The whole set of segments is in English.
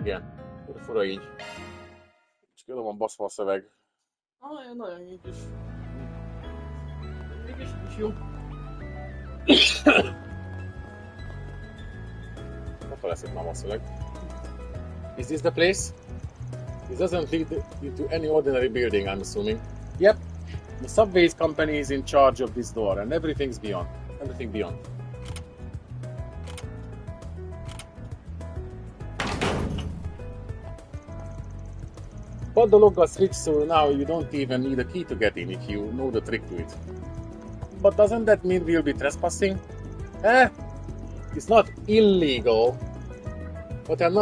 Igen, fura így. És külön van baszva a szöveg. Nagyon így is. Mégis is jó. Akkor lesz itt már a szöveg. Is this the place? This doesn't lead you to any ordinary building, I'm assuming. Yep. The subways company is in charge of this door and everything beyond. But the lock got switched, so now you don't even need a key to get in if you know the trick to it. But doesn't that mean we'll be trespassing? It's not illegal, but I'm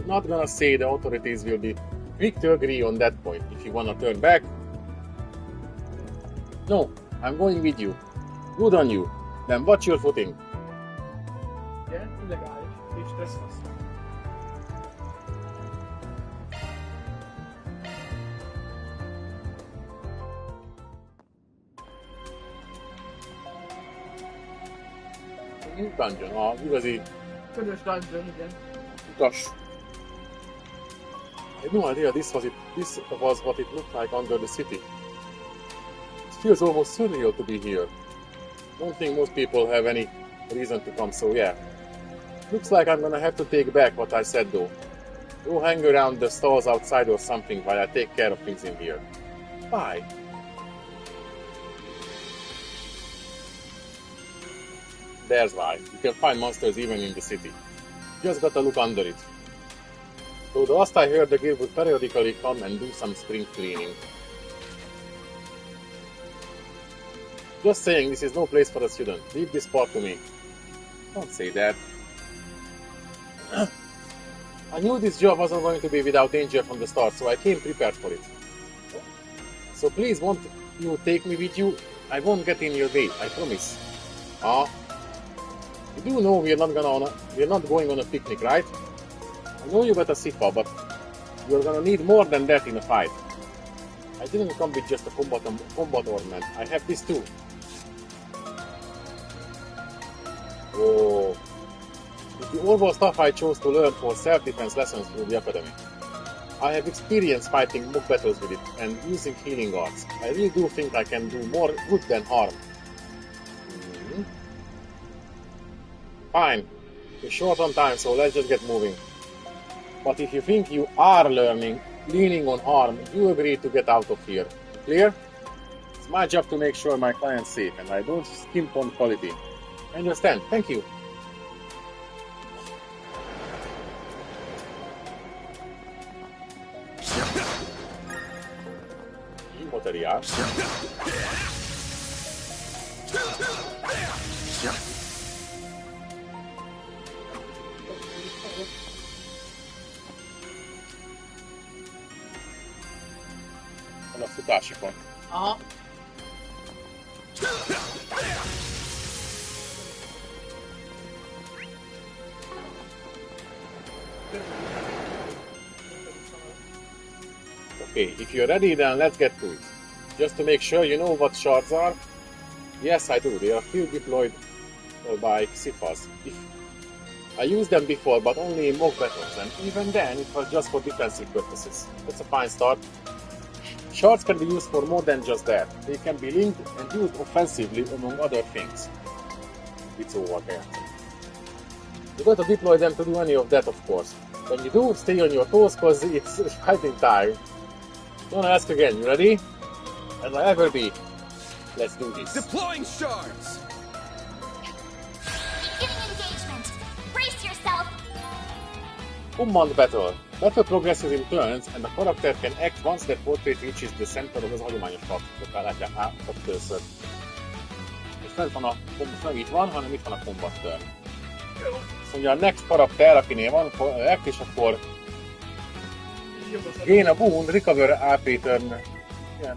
not gonna say the authorities will be quick to agree on that point. If you wanna turn back, no, I'm going with you. Good on you. Then watch your footing. Igen, illegális. És trespass. Dungeon, az igazi Közös dungeon, igen. utas. I had no idea this was what it looked like under the city. It feels almost surreal to be here. Don't think most people have any reason to come, so yeah. Looks like I'm gonna have to take back what I said though. Go hang around the stalls outside or something while I take care of things in here. Bye. There's life. You can find monsters even in the city. Just gotta look under it. So the last I heard, the guild would periodically come and do some spring cleaning. Just saying, this is no place for a student. Leave this part to me. Don't say that. I knew this job wasn't going to be without danger from the start, so I came prepared for it. So please, won't you take me with you? I won't get in your way, I promise. You do know we're not going on a picnic, right? I know you got a Sifa, but you're gonna need more than that in a fight. I didn't come with just a combat ornament. I have this too. Oh. It's the overall stuff I chose to learn for self-defense lessons through the academy. I have experience fighting mock battles with it and using healing arts. I really do think I can do more good than harm. Fine. We're short on time, so let's just get moving. But if you think you are leaning on harm, you agree to get out of here. Clear? It's my job to make sure my client's safe, and I don't skimp on quality. Understand? Thank you. Jó materiál. A futásikon. Aha. Okay, if you're ready, then let's get to it. Just to make sure you know what shards are. Yes, I do. They are field deployed by Sifas. I used them before, but only in mock battles, and even then it was just for defensive purposes. That's a fine start. Shards can be used for more than just that. They can be linked and used offensively among other things. It's over there. You gotta deploy them to do any of that, of course. When you do, stay on your toes, cause it's fighting time. Don't ask again, you ready? As I ever be. Let's do this. Deploying shards! Beginning engagement. Brace yourself. Command battle. Battle progresses in turns, and the character can act once their portrait reaches the center of az hagyományos harcosokkal. Látják, ott először. És fent van nem itt van, hanem itt van a combat turn. Azt mondja, a next karakter, akinél van, act, és akkor gain a wound, recover AP turn. Igen.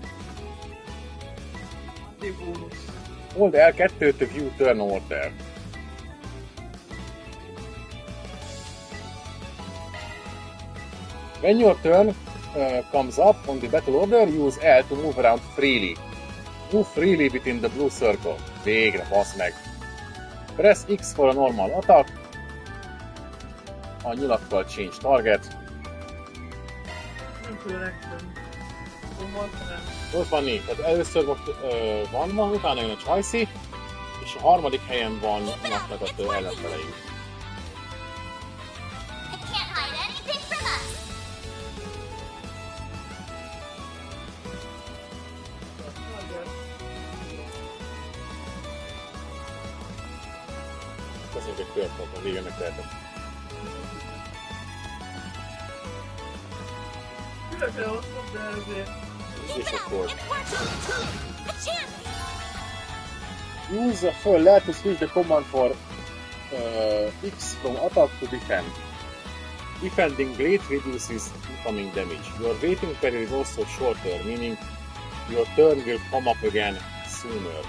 Hold L2 to view turn order. When your turn comes up on the battle order, use L to move around freely. Move freely within the blue circle. Végre, basz meg. Press X for a normal attack. a nyulakkal change target. Nem külön action. Van, nem. Ott van 4, tehát először van, utána jön a Csajci, és a harmadik helyen van napnak a ellenfeleink. It can't hide anything from us. Köszönjük egy körponton, régen megtehetem. Különböző osztott, de ezért... És akkor... It's working. A chance. Use föl lehet to switch the command for X from attack to defend. Defending blade reduces incoming damage. Your waiting period is also shorter, meaning your turn will come up again sooner.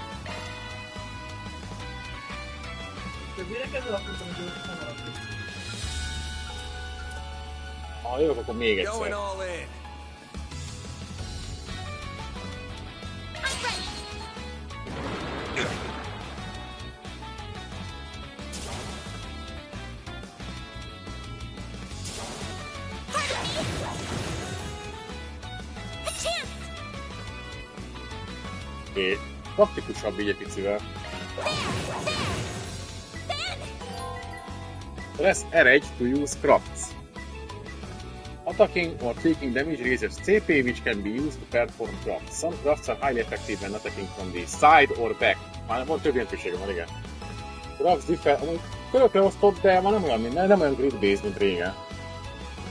Többére kezdve azt mondtam, hogy ők hamarabb. Ha jövök, akkor még egyszer. Going all in. I'm ready. A chance. Oké, praktikusabb így egy picivel. Press R1 to use crafts. Attacking or taking damage raises CP, which can be used to perform crafts. Some crafts are highly effective when attacking from the side or back. Már van több jelentősége van, igen. Crafts differ... Körökre osztott, de már nem olyan grid-based, mint régen.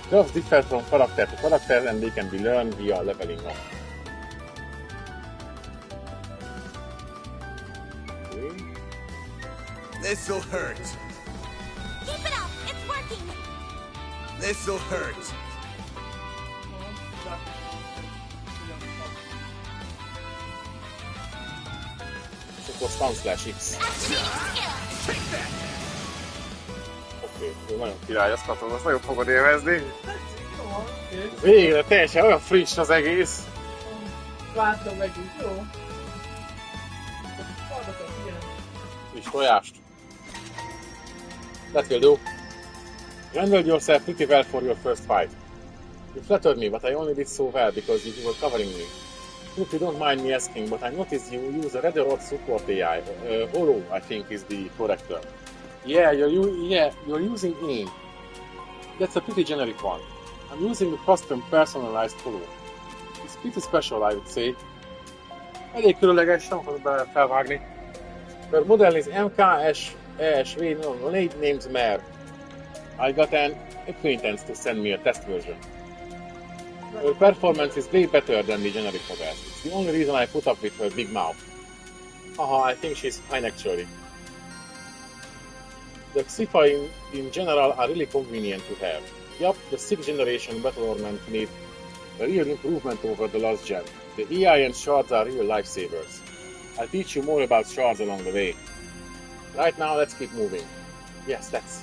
Crafts differ from character to character and they can be learned via leveling up. Okay. This'll hurt. Keep it up. It's working. This'll hurt. És akkor stun slash X. Activating skill. Oké, nagyon király, azt látom, azt nagyon fogod élvezni. Jó, oké. Végre teljesen olyan friss az egész. Láttam megint, jó? Hallgatok, ilyen. És tojást. That will do. You handled yourself pretty well for your first fight. You flattered me, but I only did so well because you were covering me. If you don't mind me asking, but I noticed you use a rather odd support AI. Holo, I think, is the correct term. Yeah, you're using AIM. That's a pretty generic one. I'm using a custom personalized holo. It's pretty special, I would say. Elég különleges, nem fogok bele felvágni. Her model is MKSV, no name names Mare. I got an acquaintance to send me a test version. Her performance is way better than the generic models. It's the only reason I put up with her big mouth. Haha, I think she's fine actually. The Xifa in general are really convenient to have. Yup, the 6th generation battle ornament made a real improvement over the last gen. The AI and shards are real lifesavers. I'll teach you more about shards along the way. Right now, let's keep moving. Yes, let's.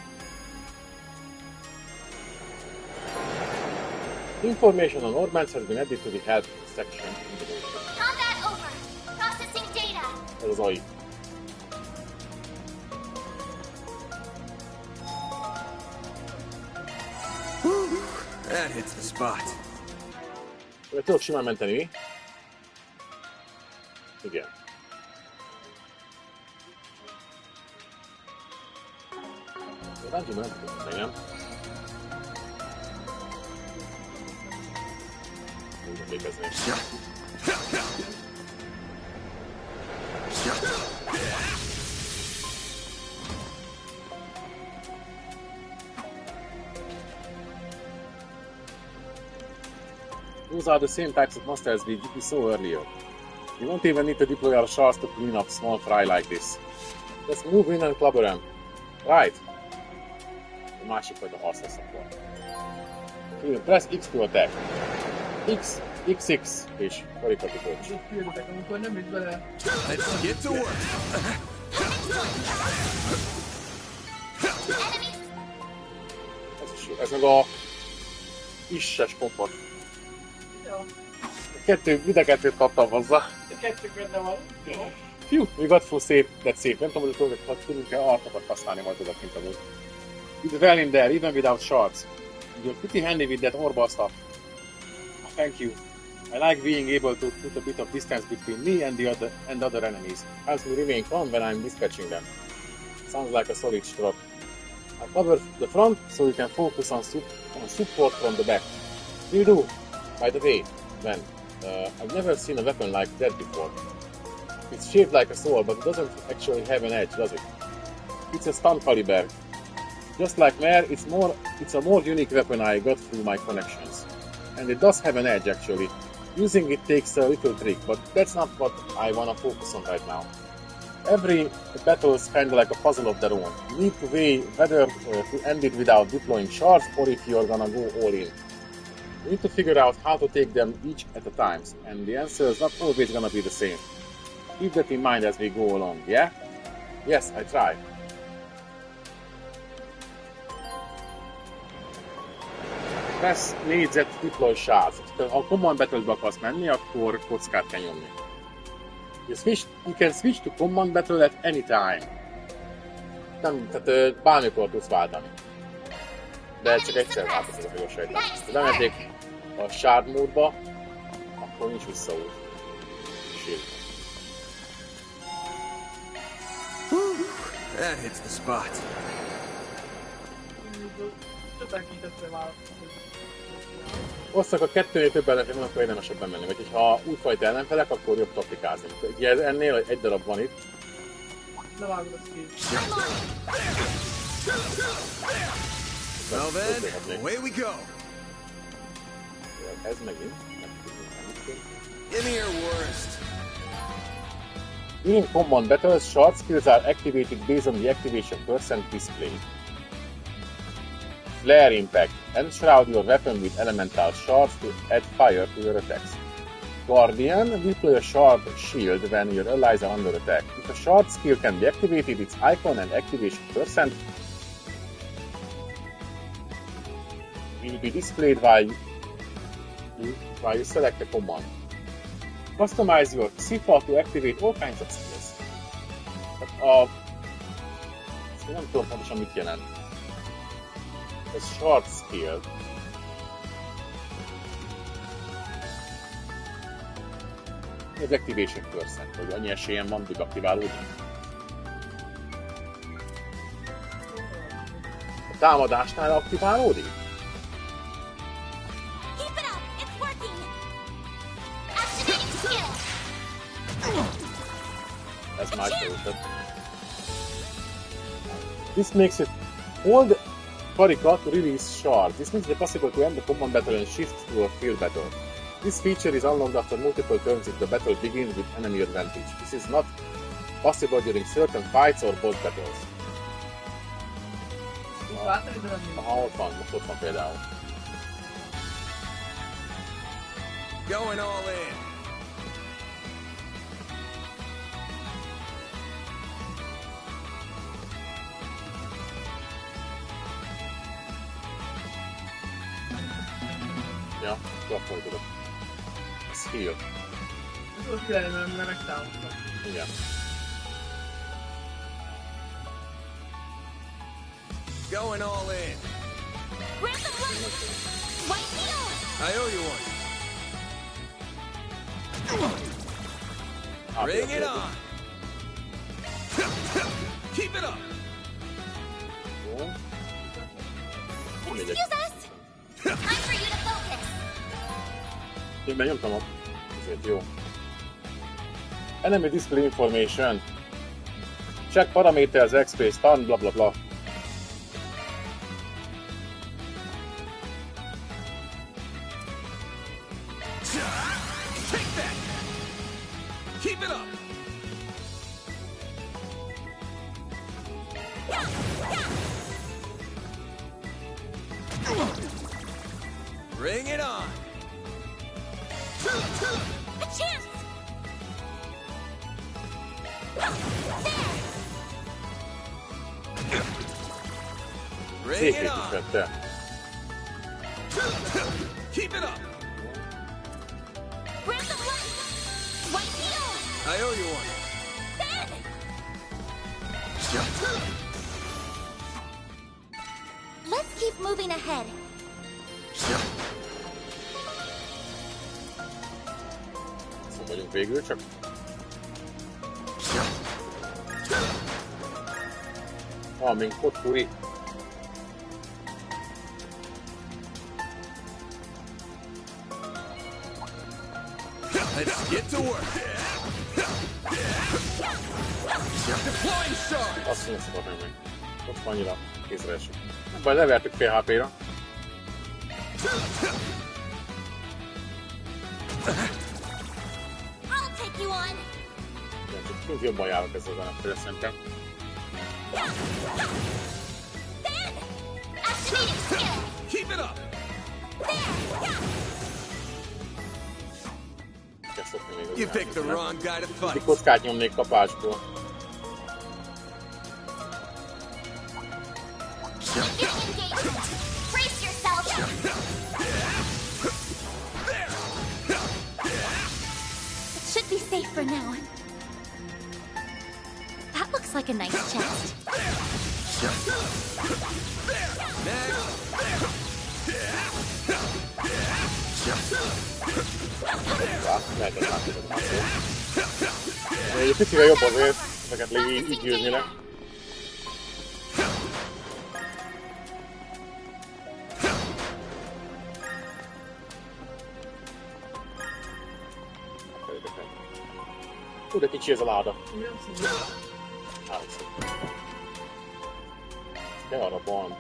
Information on ornaments has been added to the help section in the document. Combat over. Processing data. Ez az AI. That hits the spot. Tudok simán menteni, mi? Igen. Rántjuk, nem tudok meg, nem? Úgy emlékezni. Those are the same types of monsters we saw earlier. You don't even need to deploy our shards to clean up small fry like this. Let's move in and clubber them. Right. A másik fajta harc lesz akkor. Press X to attack. X, XX, és karikati coach. Itt küldtek, amikor nem is bele... Let's get to work. Ez is jó. Ez meg a isses kompat. Jó. Mind a kettőt kaptam hozzá. Kettő benne van. Jó. Fiú, we got full szép, de szép. Nem tudom, hogy tudunk-e artokat használni majd oda kint amúgy. did well in there, even without shards. You're pretty handy with that orb stuff. Thank you. I like being able to put a bit of distance between me and other enemies. Helps me remain calm when I'm dispatching them. Sounds like a solid strat. I cover the front so you can focus on support from the back. You do. By the way, Ben, I've never seen a weapon like that before. It's shaped like a sword, but it doesn't actually have an edge, does it? It's a stun caliber. Just like Mare, it's a more unique weapon I got through my connections. And it does have an edge, actually. Using it takes a little trick, but that's not what I wanna focus on right now. Every battle is kinda like a puzzle of their own. You need to weigh whether to end it without deploying shards or if you're gonna go all in. You need to figure out how to take them each at a time, and the answer is not always gonna be the same. Keep that in mind as we go along, yeah? Yes, I try. Press négyzet deploy shards. Ha a command battle-be akarsz menni, akkor kockát kell nyomni. You can switch to command battle at any time. Nem, tehát bármikor tudsz váltani. De csak egyszer változol, hogy jól sejtem. Ha bemennék a shard módba, akkor nincs visszaút. That hits the spot. Osszak a kettőnél több ellenfél, akkor érdemesebb bemenni. Vagy ha újfajta ellenfelek, akkor jobb taktikázni. Ugye ennél egy darab van itt. Levágod a skill. Well then, away we go. Ez megint. Give me your worst. During command battles, short skills are activated based on the activation percent displayed. Flare impact. Enshroud your weapon with elemental shards to add fire to your attacks. Guardian. Deploy a shard shield when your allies are under attack. If a shard skill can be activated, its icon and activation percent will be displayed while you select a command. Customize your Sifa to activate all kinds of skills. Ezt nem tudom pontosan mit jelent. Ez short skill. Az activation percent, hogy annyi esélyem van, hogy aktiválódik. A támadásnál aktiválódik? That's my favorite. This makes it hold Karika to release shards. This makes it possible to end the command battle and shift to a field battle. This feature is unlocked after multiple turns if the battle begins with enemy advantage. This is not possible during certain fights or boss battles. Aha, ott van, most ott van például. Going all in. Ja, gyakorlatilag. Ez heal. Ez ott kell, mert megtámadtak. Igen. Going all in. Grab the white needle! I owe you one. Bring it on. Keep it up. Excuse us! Time for you to focus! Én benyomtam a... Ezért jó. Enemy display information. Check parameters, XP, stun, bla bla bla. Take that. Keep it up. Bring it on. A chance! Bring it on. Keep it up. Grab the white needle! I owe you one. keep moving ahead. Szóval vagyunk végül, csak... Amink potpuri. Let's get to work. Deploying shards. Azt mondja, szabad meg. Ott van annyira kézre esik. Baj, levertük fél HP-ra. I'll take you on. Igen, csak kint jobban járok ezzel az ellenfélre szerintem. Then, activating skill. Keep it up. Kell szokni még az You picked the ellenfélre. wrong guy to fight. Egy kockát nyomnék kapásból. Begin engagement. Brace yourself. It should be safe for now. That looks like a nice chest. Lehetett látni, hogy már szó. Egy picivel jobb azért, ezeket így győzni le. Hú, de kicsi ez a láda. Látszik. De arra van.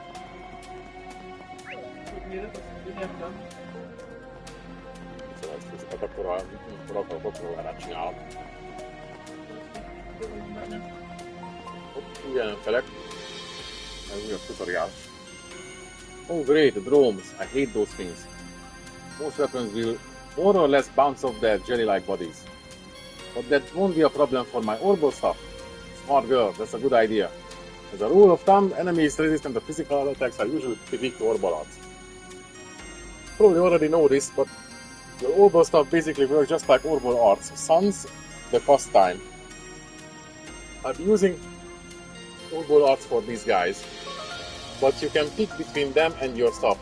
Szóval ezt ezeket akkor akkor rá csinálok. Hopp, ugyan felek. Ez újabb tutorial. Oh great, the drones. I hate those things. Most weapons will more or less bounce off their jelly-like bodies. But that won't be a problem for my orbital stuff. Smart girl, that's a good idea. As a rule of thumb, enemies resistant to physical attacks are usually weak to orbital arts. Probably already know this, but your orbital stuff basically works just like orbital arts. Sans the cost time. I'll be using orbital arts for these guys, but you can pick between them and your stuff.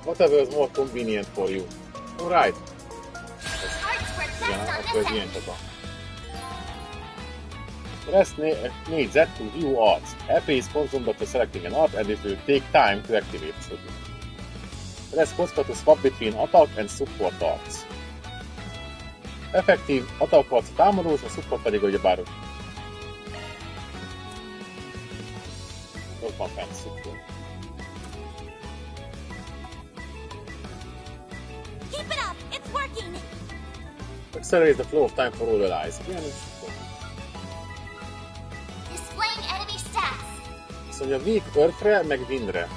Whatever is more convenient for you. Alright. Igen, akkor ez ilyen csata. Press needs Z to view arts. HP is consumed after selecting an art and it will take time to activate. Press Cospa to swap between attack and support arts. Effektív attack arc támadós, a support pedig ugyebár ott van fent support. Keep it up. It's working. Accelerate the flow of time for all allies. Igen, Displaying enemy stats. azt mondja, weak earthre, meg windre.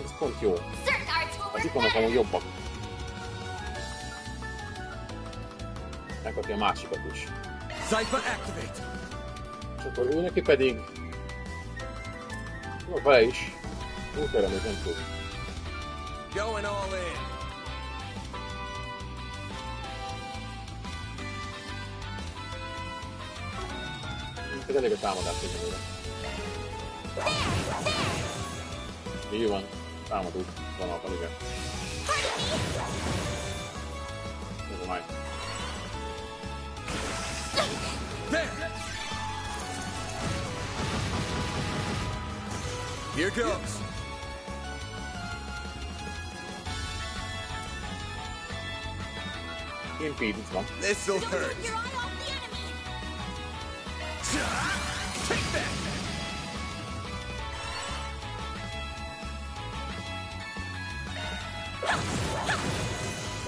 Ez pont jó. Certain arts will Az work ikonok better. amúgy jobbak. Megkapja a másikat is. Cypher activate. És akkor ő neki pedig... Jó, vele is. Útjára még nem tud. Going all in. Ez elég a támadás végül. Így van. Támadó vonalban, igen. Ez a máj. There. Here goes. Impede, itt van. This'll Don't hurt. take your eye off the enemy. Take that.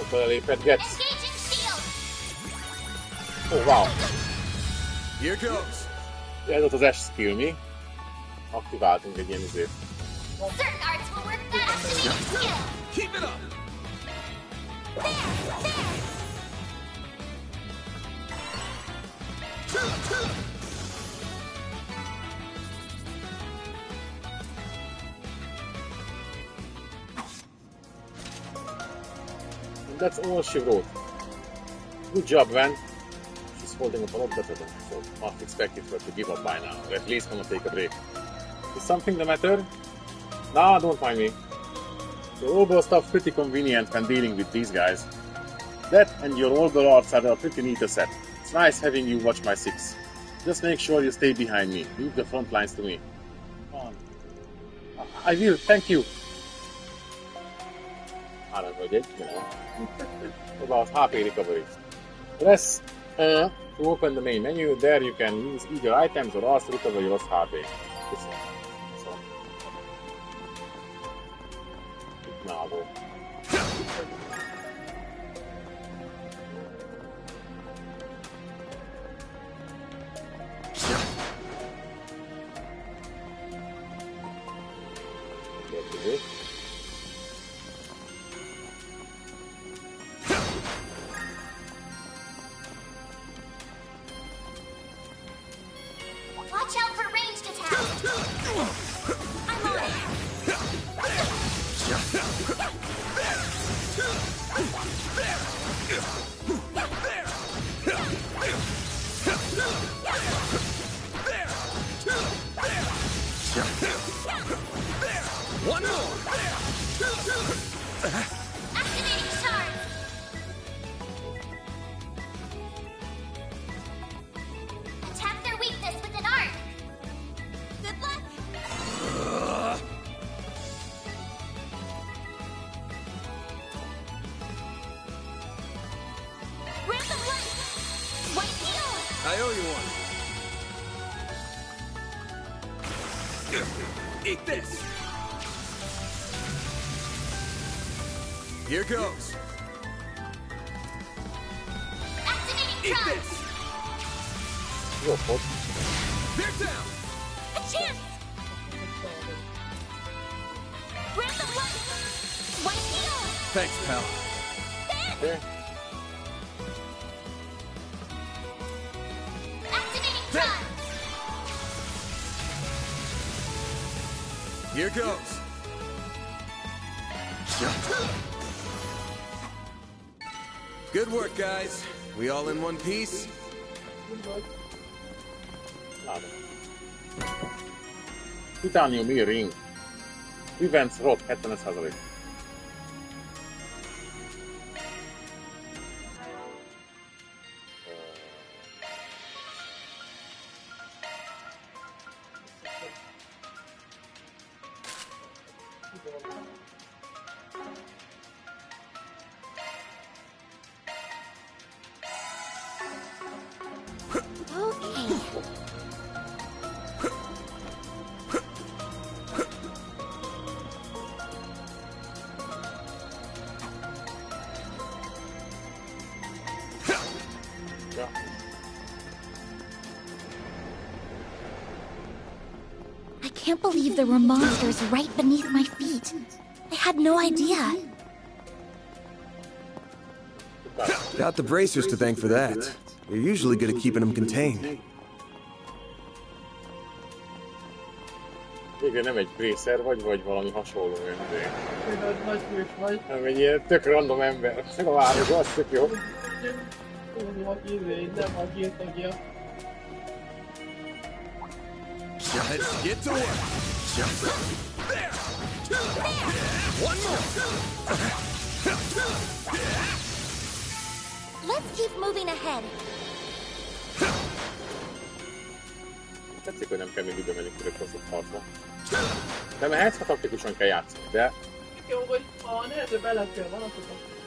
Ott belelépett, Getz. Engaging shield. Oh, wow. Here goes. Ez ott az S skill, mi? Aktiváltunk egy ilyen izét. Certain arts will work better. Activating skill. Keep it up. And that's all she wrote. Good job, Van. She's holding up a lot better than before. Must expect her to give up by now, or at least wanna take a break. Is something the matter? Nah, don't mind me. The rollball stuff's pretty convenient when dealing with these guys. That and your rollball arts are a pretty neat set. It's nice having you watch my 6. Just make sure you stay behind me. Leave the front lines to me. I will, thank you. About HP recovery. Press to open the main menu. There you can use either items or else to recover your lost HP. So. Bravo. Watch out for ranged attacks. I'm on it. One more. Activating shards. Attack their weakness with an arc. Good luck. Random light. White heal. I owe you one. Eat this. Here goes. Activating Eat drums. this. They're down. A chance. Random light. White heal. Thanks, pal. Okay. Activating drums. Here goes. Good work, guys. We all in one piece? Titanium earring. Prevents rot 70%. Okay. Ja. I can't believe there were monsters right beneath my feet. I had no idea. Got the bracers to thank for that. You're usually good at keeping them contained. Végre nem egy bracer vagy valami hasonló ember. Például nagy hős vagy. Nem egy ilyen tök random ember. A városban, az tök jó. Tudom, aki nem a giltagja. Let's get to work. There. One more. Let's keep moving ahead. Tetszik, hogy nem kell mindig bemenni körökhozott harcba. De mehetsz, ha taktikusan kell játszani, de... Jó, hogy ha nehezebb ellenfél van,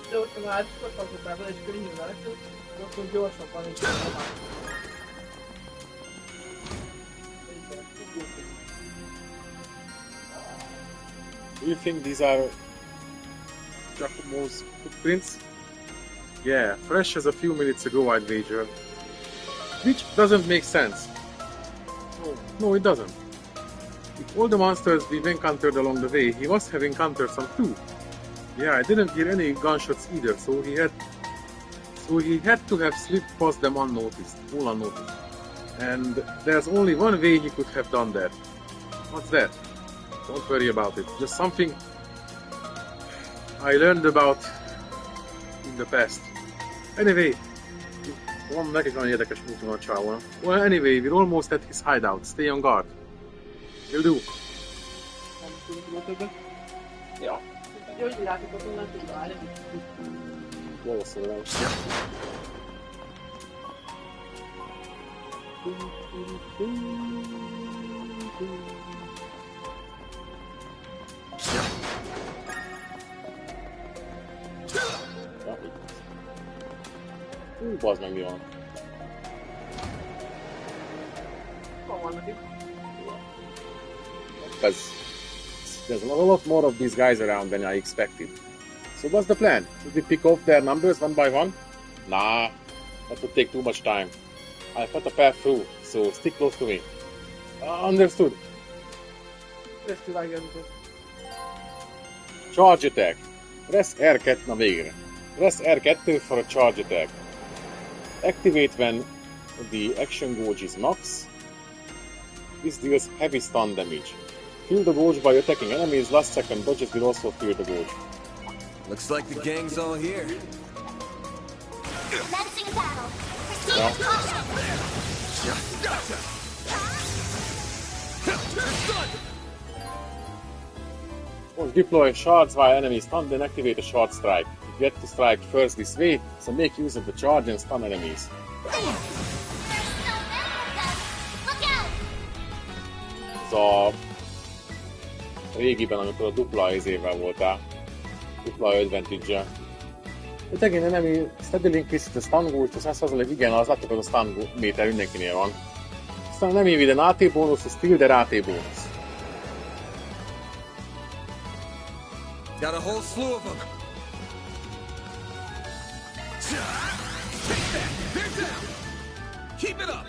de hogyha már sokkal már vele is könnyű látjuk, akkor gyorsabban is van. Do you think these are Giacomo's footprints? Yeah, fresh as a few minutes ago, I'd wager. Which doesn't make sense. No, it doesn't. With all the monsters we've encountered along the way, he must have encountered some too. Yeah, I didn't hear any gunshots either, so he had to have slipped past them unnoticed, all unnoticed. And there's only one way he could have done that. What's that? Don't worry about it. Just something I learned about in the past. Anyway, van nekik nagyon érdekes múlton a csávon. Well, anyway, we're almost at his hideout. Stay on guard. Will do. Nem tudunk többet. Ja. Gyógyvirágokat onnan tud válni. Valószínűleg. Bazd meg, mi van? Hol vannak itt? There's a lot more of these guys around than I expected. So what's the plan? Should we pick off their numbers one by one? Nah, that would take too much time. I've got a path through, so stick close to me. Understood. Ezt vágjátok. Charge attack. Press R2, na végre. Press R2 for a charge attack. Activate when the action gauge is max. This deals heavy stun damage. Fill the gauge by attacking enemies. Last second dodges will also fill the gauge. Looks like the gang's all here. Commencing battle. Proceed Yeah. with caution. Once deploy shards while enemies stun, then activate a shard strike. You get to strike first this way, so make use of the charge and stun enemies. There's so many of them. Look out! Ez a régiben, amikor a dupla izével voltál, dupla advantage-el. Attacking enemy steadily increases the stun gauge to 100%. Igen, az láttuk, hogy a stun méter mindenkinél van. Aztán nem with an AT bonus, a still their AT bonus. Got a whole slew of them. They're down. Keep it up.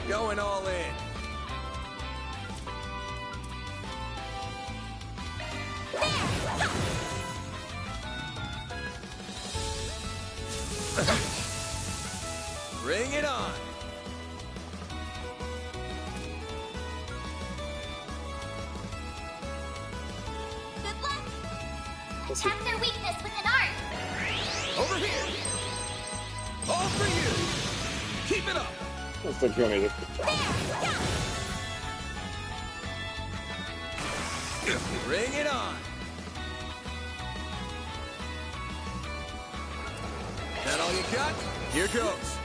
Going all in. Bring it on. Good luck. Attack their weakness with an art. Over here. All for you. Keep it up. Ez tök jól nézett. Bring it on. That all you got? Here goes.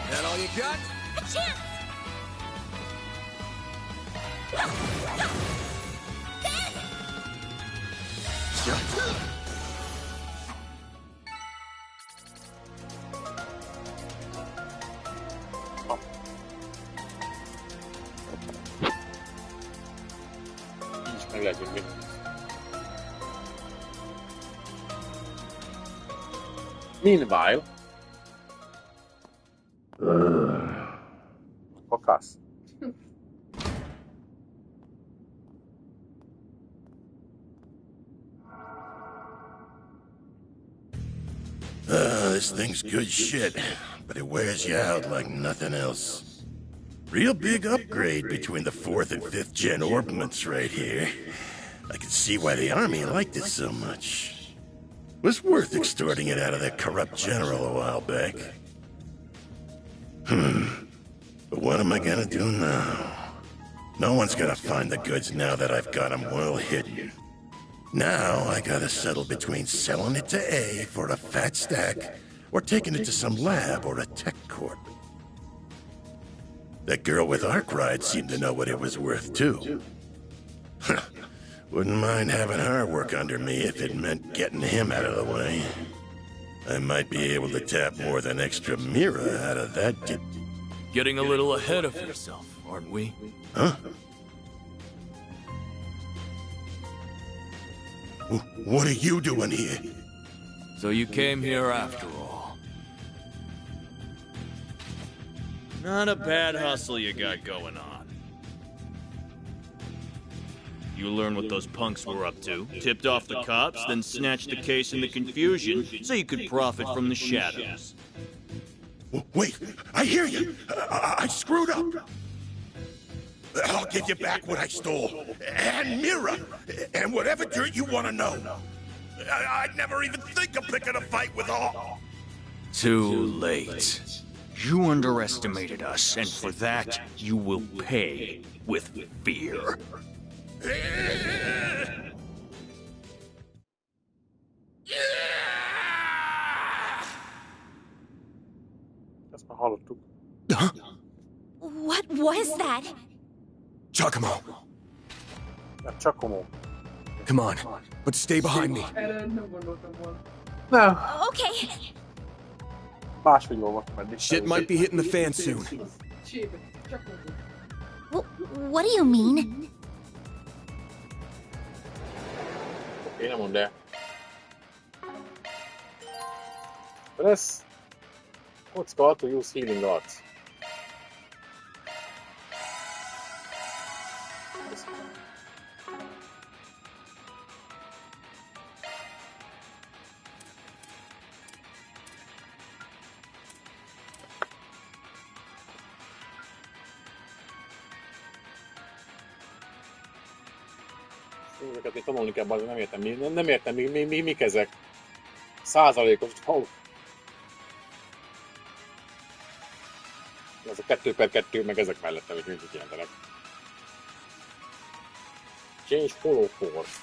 That all you got? A chance! Nincs meg lehet, hogy mi. Meanwhile... Fakasz. This thing's good shit, but it wears you out like nothing else. Real big upgrade between the 4th and 5th gen orbments right here. I can see why the army liked it so much. Was worth extorting it out of that corrupt general a while back. But what am I gonna do now? No one's gonna find the goods now that I've got them well hidden. Now I gotta settle between selling it to A for a fat stack, or taking it to some lab or a tech corp. That girl with Arkwright seemed to know what it was worth too. Wouldn't mind having her work under me if it meant getting him out of the way. I might be able to tap more than extra Mira out of that Getting a little ahead of yourself, aren't we? Huh? What are you doing here? So you came here after all. Not a bad hustle you got going on. You learned what those punks were up to, tipped off the cops, then snatched the case in the confusion so you could profit from the shadows. Wait, I hear you. I screwed up. I'll give you back what I stole. And Mira. And whatever dirt you want to know. I'd never even think of picking a fight with all. Too late. You underestimated us, and for that, you will pay with fear. Ezt már hallottuk. What was that? Giacomo, Nem, csak komó. come on, but stay behind me. Erre nem gondoltam volna. Nem, Okay. máshogy olvastam eddig. Shit might be hitting the fan soon. Sébe, csak mondom. What do you mean? Oké, nem mondd el. Press kocka to use healing arts. Ezeket még tanulni kell, nem értem, nem értem, mik ezek. Százalékos, Ez a 2/2, meg ezek mellettem, és mit jelentenek. Change follow force.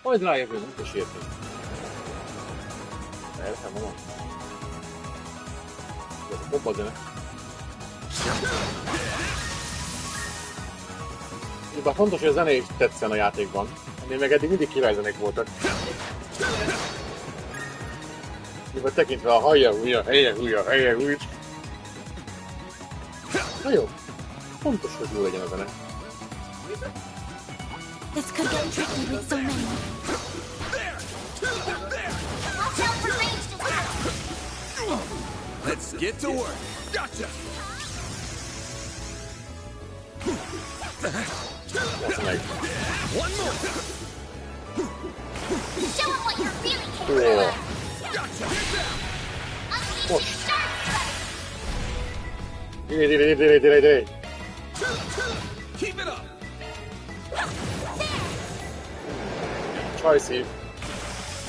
Majd rájövünk, mit is értünk. Értem, van. Ez a bomba zene. Bár fontos, hogy a zene is tetszen a játékban. Ennél meg eddig mindig királyzenék voltak. Mivel tekintve a helye húja. Na jó. Fontos, hogy jó legyen a zene. This could get tricky with so many. Watch out for ranged attacks! Let's get to work. Gotcha. That's meg. One more. Show 'em what you're really capable of! Gotcha. Unleash Most. your sharp strike! Ide. Keep it up. Csaj szív.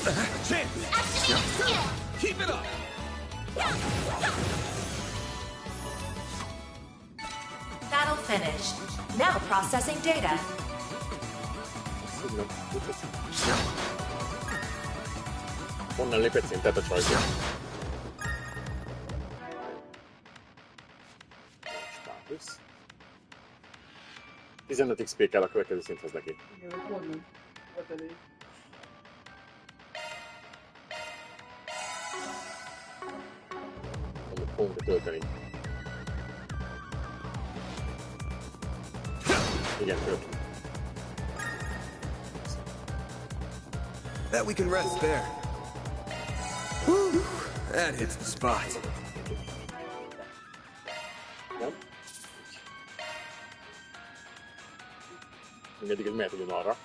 Chance. Activating skill! Keep it up. Battle finished. Now processing data. Honnan lépett szintet a csaj szív. Státusz. 15 XP kell a következő szinthez neki. Igen, honnan? Volt elég. Amit fogunk tölteni. Igen, töltünk. Bet we can rest there. Whew, that hits the spot. Nem? Mindeddig ez mehet ugyanarra.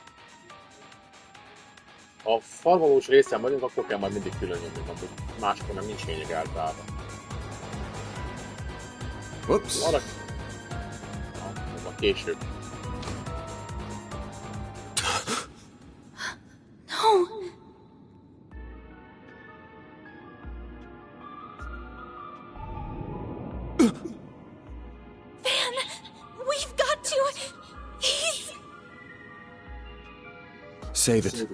Ha farmolós részen vagyunk, akkor kell majd mindig külön nyomni, amúgy máskor nem nincs lényeg általában. Whoops. Arra... Na, később. No! Van! We've got to... He's... Save it.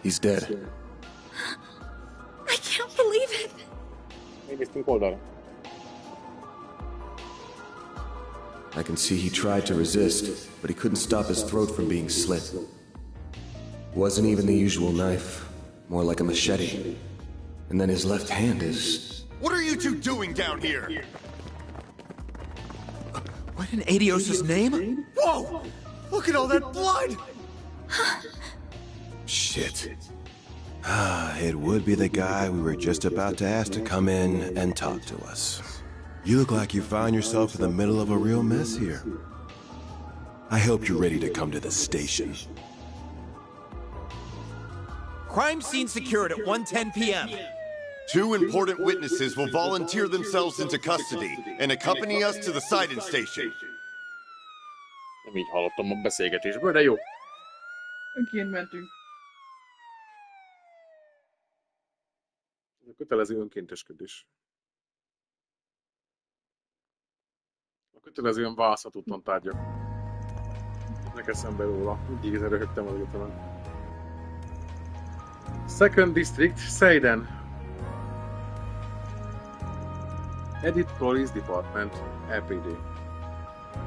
He's dead. I can't believe it! Megnéztünk oldalra. I can see he tried to resist, but he couldn't stop his throat from being slit. Wasn't even the usual knife, more like a machete. And then his left hand is... What are you two doing down here? What in Adios' name? Whoa! Look at all that blood! Shit. It would be the guy we were just about to ask to come in and talk to us. You look like you found yourself in the middle of a real mess here. I hope you're ready to come to the station. Crime scene secured at 1:10 p.m. Two important witnesses will volunteer themselves into custody and accompany us to the sighting station. Nem így hallottam a beszélgetésből, de jó. Önként mentünk. A kötelező önkénteskedés. A kötelezően választhatatlan tárgyak. Nek eszembe róla. Mindig ezen röhögtem az egyetemen. Second District, Seiden. Edit Police Department, LPD.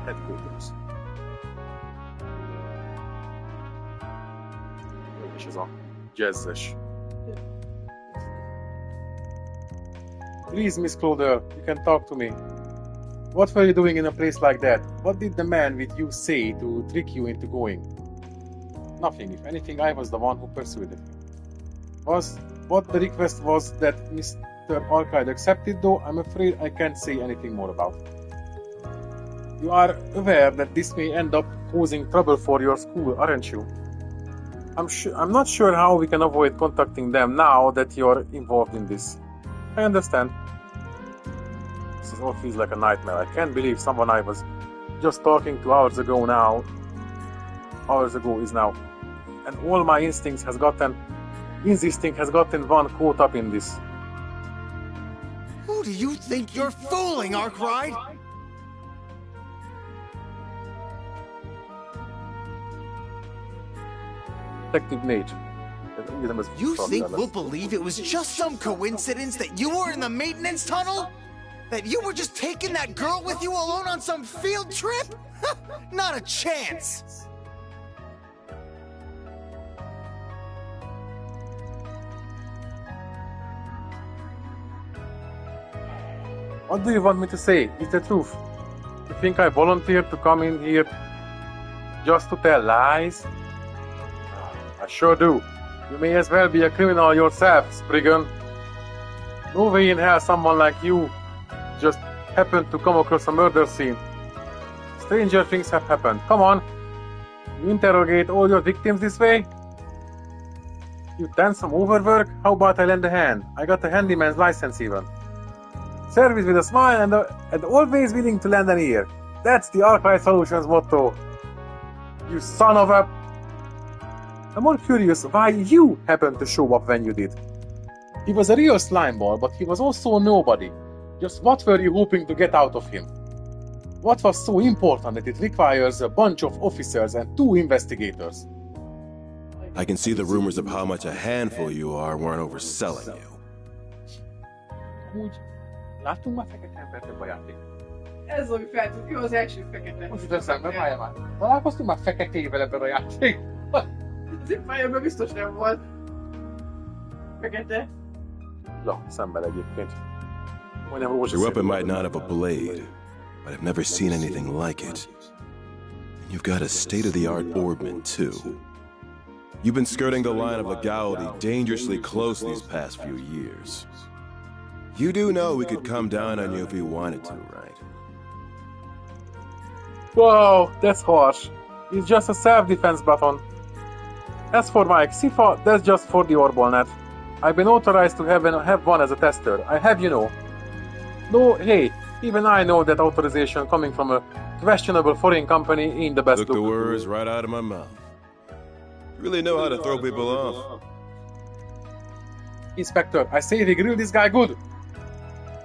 Headquarters. És ez a jazzes. Please, Miss Cloder, you can talk to me. What were you doing in a place like that? What did the man with you say to trick you into going? Nothing. If anything, I was the one who persuaded him. What the request was that Mr. Arcade accepted, though I'm afraid I can't say anything more about it. You are aware that this may end up causing trouble for your school, aren't you? I'm not sure how we can avoid contacting them now that you're involved in this. I understand. This all feels like a nightmare. I can't believe someone I was just talking to hours ago is now. And all my instinct has gotten one caught up in this. Who do you think you're fooling, Arkwright? Detective Nate. You think we'll believe it was just some coincidence that you were in the maintenance tunnel? That you were just taking that girl with you alone on some field trip? Not a chance! What do you want me to say? It's the truth. You think I volunteered to come in here just to tell lies? I sure do. You may as well be a criminal yourself, Spriggan. No way in hell someone like you just happened to come across a murder scene. Stranger things have happened. Come on. You interrogate all your victims this way? You've done some overwork? How about I lend a hand? I got a handyman's license even. Service with a smile and always willing to lend an ear. That's the Arkwright Solutions motto. You son of a... I'm more curious why you happened to show up when you did. He was a real slimeball, but he was also a nobody. Just what were you hoping to get out of him? What was so important that it requires a bunch of officers and 2 investigators? I can see the rumors of how much a handful you are weren't overselling you. Úgy láttunk már fekete embert ebben a játékban. Ez ami feltűnt, ő az első fekete. Most jut eszembe, várjál már. Találkoztunk már feketével ebben a játékban. Az én fejemben biztos nem volt. Fekete. Ja, szemmel egyébként. Your weapon might not have a blade, but I've never seen anything like it. And you've got a state-of-the-art orbman, too. You've been skirting the line of legality dangerously close these past few years. You do know we could come down on you if we wanted to, right? Whoa, that's harsh. It's just a self-defense button. As for my Xifa, that's just for the Orbalnet. I've been authorized to have one as a tester. I have, you know. No, hey, even I know that authorization coming from a questionable foreign company ain't the best. Took the words right out of my mouth. You really know how to throw people off. Inspector, I say we grill this guy good.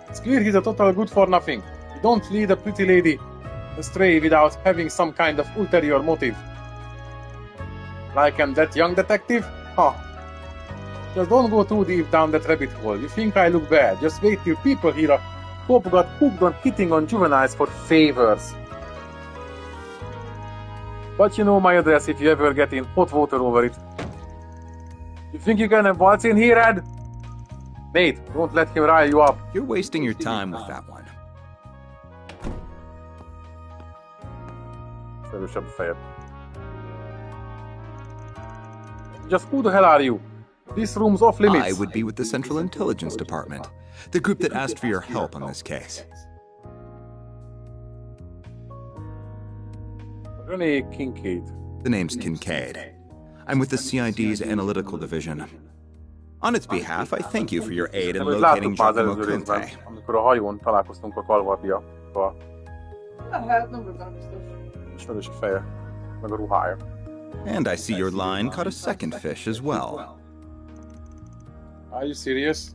It's clear he's a total good for nothing. You don't lead a pretty lady astray without having some kind of ulterior motive. Like I'm that young detective? Huh. Just don't go too deep down that rabbit hole. You think I look bad? Just wait till people hear a cop got hooked on hitting on juveniles for favors. But you know my address if you ever get in hot water over it. You think you can waltz in here, Ed? Nate, don't let him rile you up. You're wasting your time with that one. Just who the hell are you? This room's off limits. I would be with the Central Intelligence Department, the group that asked for your help on this case. Renee Kincaid. The name's Kincaid. I'm with the CID's Analytical Division. On its behalf, I thank you for your aid in locating Giacomo Conte. Amikor a hajón találkoztunk a kalvardiakkal. Hát nem voltam biztos. Ismerős a feje, meg a ruhája. And I see your line caught a second fish as well. Are you serious?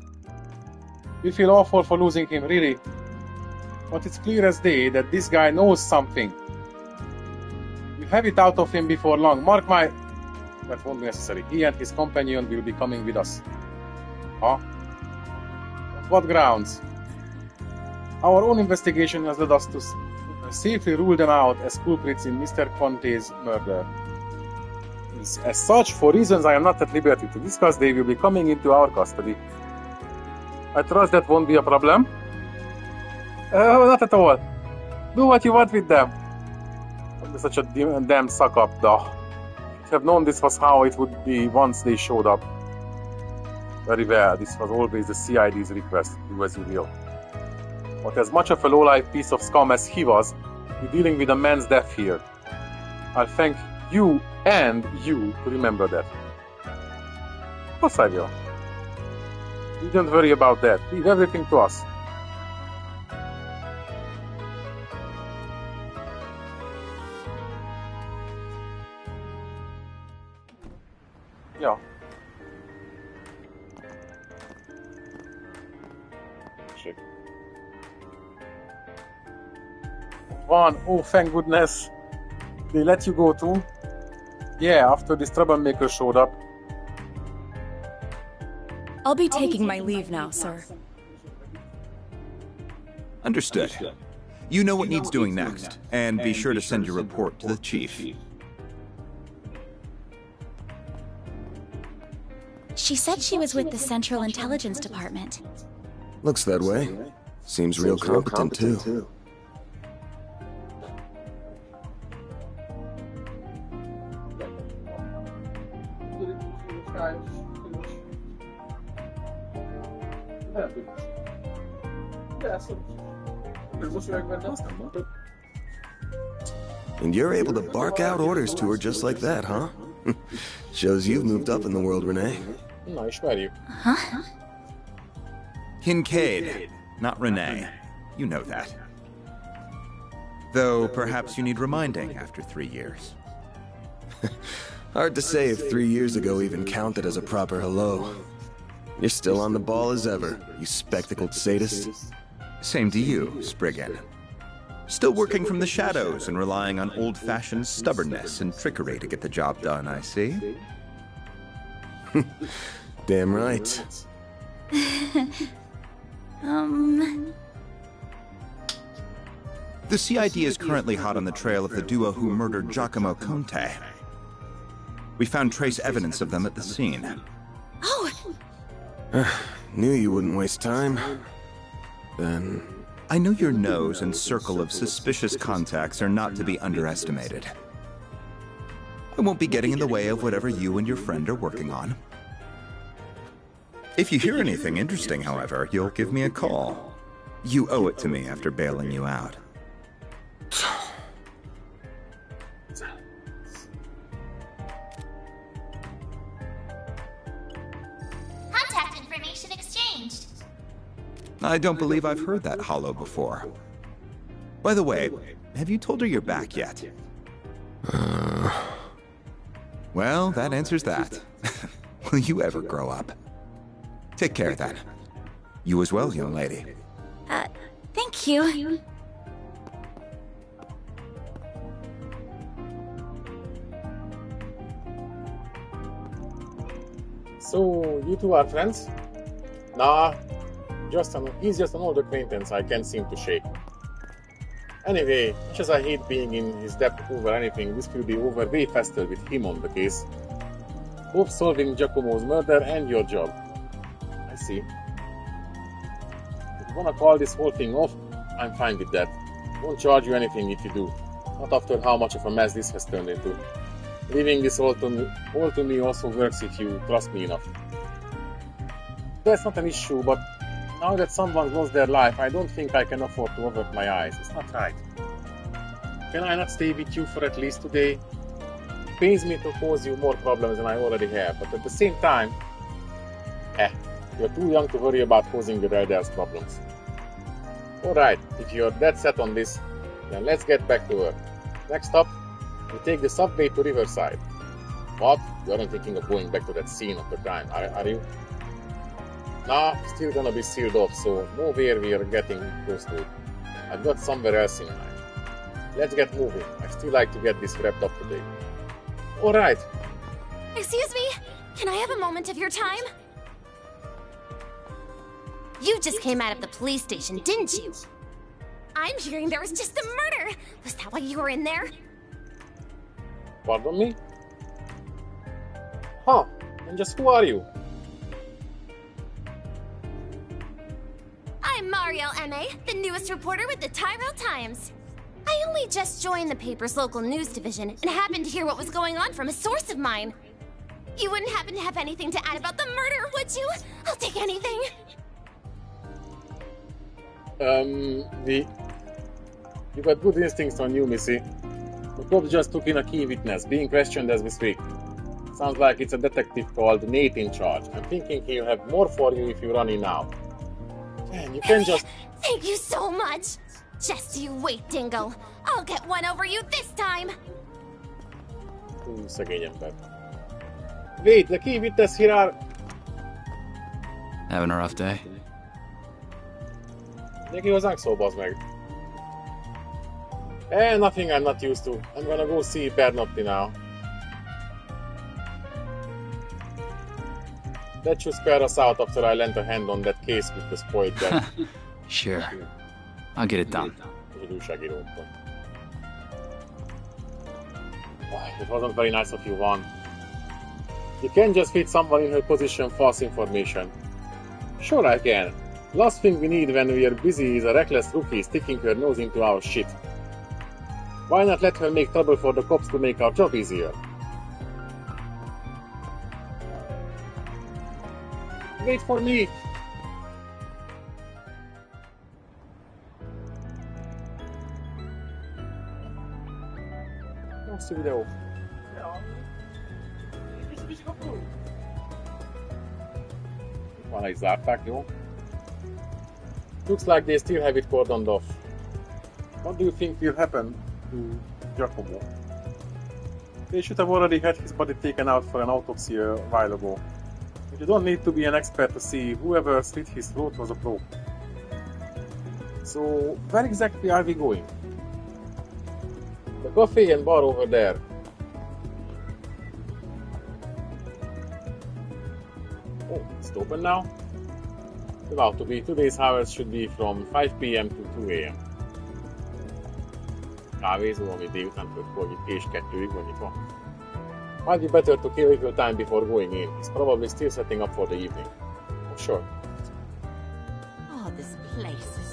We feel awful for losing him, really. But it's clear as day that this guy knows something. We'll have it out of him before long. Mark my... That won't be necessary. He and his companion will be coming with us. Huh? On what grounds? Our own investigation has led us to safely rule them out as culprits in Mr. Conte's murder. As such, for reasons I am not at liberty to discuss, they will be coming into our custody. I trust that won't be a problem. Not at all. Do what you want with them. Don't be such a damn suck-up, though. If have known this was how it would be once they showed up. Very well, this was always the CID's request, do as you will. But as much of a low-life piece of scum as he was, you're dealing with a man's death here. I'll thank you and you to remember that. Of course I will. You don't worry about that. Leave everything to us. Yeah. Shit. One, oh thank goodness. They let you go too? Yeah, after this troublemaker showed up. I'll be taking my leave now, sir. Understood. You know what needs doing next, and be sure to send your report to the chief. She said she was with the Central Intelligence Department. Looks that way. Seems real competent, too. And you're able to bark out orders to her just like that, huh? Shows you've moved up in the world, Renee. Nice, where are you? Huh? Kincaid, not Renee. You know that. Though perhaps you need reminding after 3 years. Hard to say if 3 years ago even counted as a proper hello. You're still on the ball as ever, you spectacled sadist. Same to you, Spriggan. Still working from the shadows and relying on old-fashioned stubbornness and trickery to get the job done, I see. Damn right. The CID is currently hot on the trail of the duo who murdered Giacomo Conte. We found trace evidence of them at the scene. Oh! Knew you wouldn't waste time. Then... I know your nose and circle of suspicious contacts are not to be underestimated. I won't be getting in the way of whatever you and your friend are working on. If you hear anything interesting, however, you'll give me a call. You owe it to me after bailing you out. Contact information exchanged. I don't believe I've heard that hollow before. By the way, have you told her you're back yet? Well, that answers that. Will you ever grow up? Take care then. You as well, young lady. Thank you. So, you two are friends? Nah, he's just an old acquaintance I can't seem to shake. Anyway, much as I hate being in his debt over anything, this will be over way faster with him on the case. Both solving Giacomo's murder and your job. I see. If you wanna call this whole thing off, I'm fine with that. Won't charge you anything if you do. Not after how much of a mess this has turned into. Leaving this all to me also works if you trust me enough. That's not an issue, but now that someone lost their life, I don't think I can afford to avert my eyes. It's not right. Can I not stay with you for at least today? It pains me to cause you more problems than I already have, but at the same time, you're too young to worry about causing your elders problems. Alright, if you're that set on this, then let's get back to work. Next up, we take the subway to Riverside. What? You aren't thinking of going back to that scene of the crime, are you? Nah, still gonna be sealed off, so nowhere we are getting close to it. I've got somewhere else in mind. Let's get moving. I still like to get this wrapped up today. Alright. Excuse me? Can I have a moment of your time? You just came out of the police station, didn't you? I'm hearing there was just a murder. Was that why you were in there? Pardon me? Huh. And just who are you? I'm Marielle M.A., the newest reporter with the Tyrell Times. I only just joined the paper's local news division and happened to hear what was going on from a source of mine. You wouldn't happen to have anything to add about the murder, would you? I'll take anything. You got good instincts on you, Missy. The cops just took in a key witness, being questioned as we speak. Sounds like it's a detective called Nate in charge. I'm thinking he'll have more for you if you run in now. Man, you can just... Thank you so much. Just you wait, Dingle. I'll get one over you this time. Szegény ember. Wait, the key witness here are... Having a rough day? Neki hozzánk szó, bazd meg. Nothing I'm not used to. I'm gonna go see Bernotti now. That should spare us out after I lent a hand on that case with the spoiled gun. Sure. I'll get it done. It wasn't very nice of you, Juan. You can't just feed someone in her position false information. Sure I can. Last thing we need when we are busy is a reckless rookie sticking her nose into our shit. Why not let her make trouble for the cops to make our job easier? Wait for me! Hosszú videó. Van egy zárták, jó? Looks like they still have it cordoned off. What do you think will happen to Giacomo? They should have already had his body taken out for an autopsy a while ago. You don't need to be an expert to see whoever slit his throat was a pro. So, where exactly are we going? The cafe and bar over there. Oh, it's open now? It's about to be. Today's hours should be from 5 p.m. to 2 a.m. Kávézó, ami délután 5-kor és 2-ig van nyitva. Might be better to kill a little time before going in. He's probably still setting up for the evening. Oh, sure. Oh, this place is...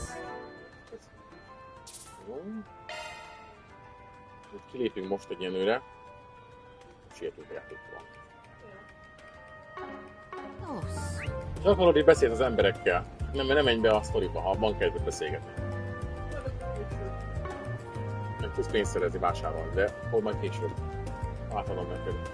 Kilépünk most egyenlőre. Sietünk játékban. És akarod, hogy beszélsz az emberekkel. Nem menj be a sztoriba, ha abban kezdett beszélgetni. Nem tudsz pénzt szerezni, vásárolni, de hol majd később. Átadom neked.